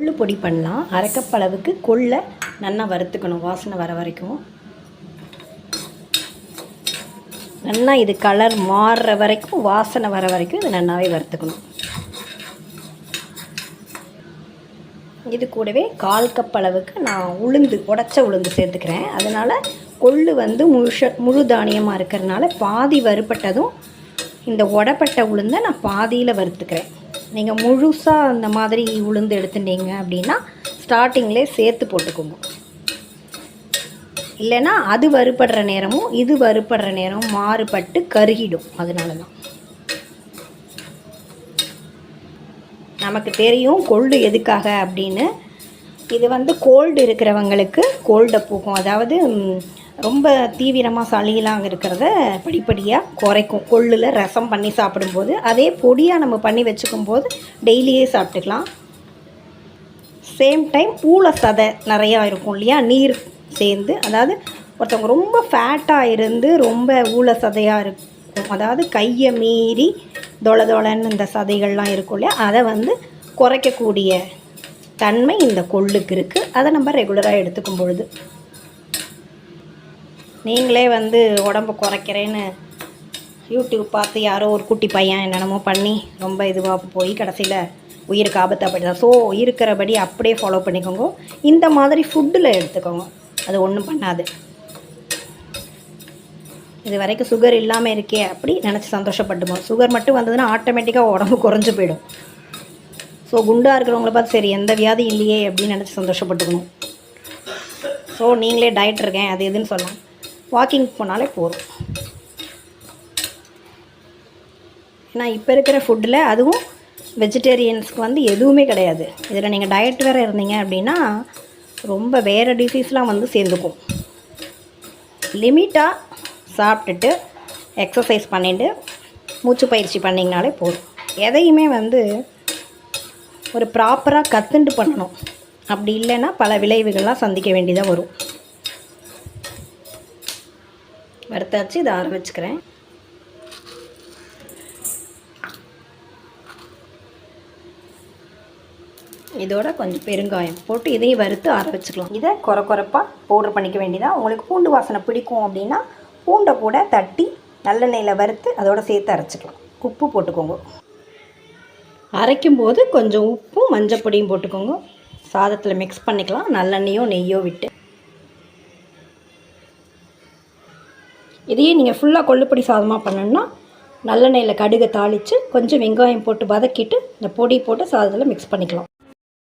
கொள்ளு பொடி பண்ணலாம். அரை கப் அளவுக்கு கொள்ளை நல்லா வறுத்துக்கணும், வாசனை வர வரைக்கும். நல்லா இது கலர் மாறுற வரைக்கும், வாசனை வர வரைக்கும் இது நல்லாவே வறுத்துக்கணும். இது கூடவே 1/4 கப் அளவுக்கு நான் உடைச்ச உளுந்து சேர்த்துக்கிறேன். அதனால் கொள்ளு வந்து முழு தானியமாக இருக்கிறதுனால பாதி வறுப்பட்டதும் இந்த உடப்பட்ட உளுந்தை நான் பாதியில் வறுத்துக்கிறேன். நீங்கள் முழுசாக அந்த மாதிரி உளுந்து எடுத்துட்டீங்க அப்படின்னா ஸ்டார்டிங்லேயே சேர்த்து போட்டுக்கோங்க. இல்லைன்னா அது வறுபடுற நேரமும் இது வறுபடுற நேரமும் மாறுபட்டு கருகிடும். அதனால தான் நமக்கு தெரியும் கொள்ளு எதுக்காக அப்படின்னு. இது வந்து கோல்டு இருக்கிறவங்களுக்கு கோல்டை போக்கும். அதாவது ரொம்ப தீவிரமாக சளியெல்லாம் இருக்கிறத படிப்படியாக குறைக்கும். கொள்ளில் ரசம் பண்ணி சாப்பிடும்போது அதே பொடியாக நம்ம பண்ணி வச்சுக்கும்போது டெய்லியே சாப்பிட்டுக்கலாம். சேம் டைம் ஊள சதை நிறையா இருக்கும் இல்லையா, நீர் சேர்ந்து. அதாவது ஒருத்தவங்க ரொம்ப ஃபேட்டாக இருந்து ரொம்ப ஊள சதையாக இருக்கும், அதாவது கையை மீறி தொலைன்னு இந்த சதைகள்லாம் இருக்கும் இல்லையா, அதை வந்து குறைக்கக்கூடிய தன்மை இந்த கொள்ளுக்கு இருக்குது. அதை நம்ம ரெகுலராக எடுத்துக்கும் பொழுது நீங்களே வந்து உடம்பு குறைக்கிறேன்னு யூடியூப் பார்த்து யாரோ ஒரு குட்டி பையன் என்னென்னமோ பண்ணி ரொம்ப இதுவாக போய் கடைசியில் உயிருக்கு ஆபத்தாகப்படுதான். ஸோ இருக்கிறபடி அப்படியே ஃபாலோ பண்ணிக்கோங்க. இந்த மாதிரி ஃபுட்டில் எடுத்துக்கோங்க, அது ஒன்றும் பண்ணாது. இது வரைக்கும் சுகர் இல்லாமல் இருக்கே அப்படி நினச்சி சந்தோஷப்பட்டுப்போம். சுகர் மட்டும் வந்ததுன்னா ஆட்டோமேட்டிக்காக உடம்பு குறைஞ்சி போயிடும். ஸோ குண்டாக இருக்கிறவங்கள பார்த்து சரி எந்த வியாதி இல்லையே அப்படின்னு நினச்சி சந்தோஷப்பட்டுக்கணும். ஸோ நீங்களே டயட் இருக்கேன் அது எதுன்னு சொல்லலாம், வாக்கிங் போனாலே போதும். ஏன்னா இப்போ இருக்கிற ஃபுட்டில் அதுவும் வெஜிடேரியன்ஸ்க்கு வந்து எதுவுமே கிடையாது. இதில் நீங்கள் டயட் வேறு இருந்தீங்க அப்படின்னா ரொம்ப வேறு டிசீஸ்லாம் வந்து சேர்ந்துக்கும். லிமிட்டாக சாப்பிட்டுட்டு எக்ஸசைஸ் பண்ணிவிட்டு மூச்சு பயிற்சி பண்ணிங்கனாலே போதும். எதையுமே வந்து ஒரு ப்ராப்பராக கற்றுண்டு பண்ணணும். அப்படி இல்லைன்னா பல விளைவுகள்லாம் சந்திக்க வேண்டியதாக வரும். வறுத்தாச்சு, இதை ஆற வச்சுக்கிறேன். இதோட கொஞ்சம் பெருங்காயம் போட்டு இதையும் வறுத்து ஆற வச்சுக்கலாம். இதை குறைப்பாக பவுடர் பண்ணிக்க வேண்டியதான். உங்களுக்கு பூண்டு வாசனை பிடிக்கும் அப்படின்னா பூண்டை கூட தட்டி நல்லெண்ணெயில் வறுத்து அதோட சேர்த்து அரைச்சிக்கலாம். உப்பு போட்டுக்கோங்க. அரைக்கும்போது கொஞ்சம் உப்பும் மஞ்சப்பொடியும் போட்டுக்கோங்க. சாதத்தில் மிக்ஸ் பண்ணிக்கலாம், நல்லெண்ணெயோ நெய்யோ விட்டு. இதையே நீங்கள் ஃபுல்லாக கொள்ளுப்பொடி சாதமாக பண்ணணுன்னா நல்லெண்ணெயில் கடுகை தாளித்து கொஞ்சம் வெங்காயம் போட்டு வதக்கிட்டு இந்த பொடி போட்டு சாதத்தில் மிக்ஸ் பண்ணிக்கலாம்.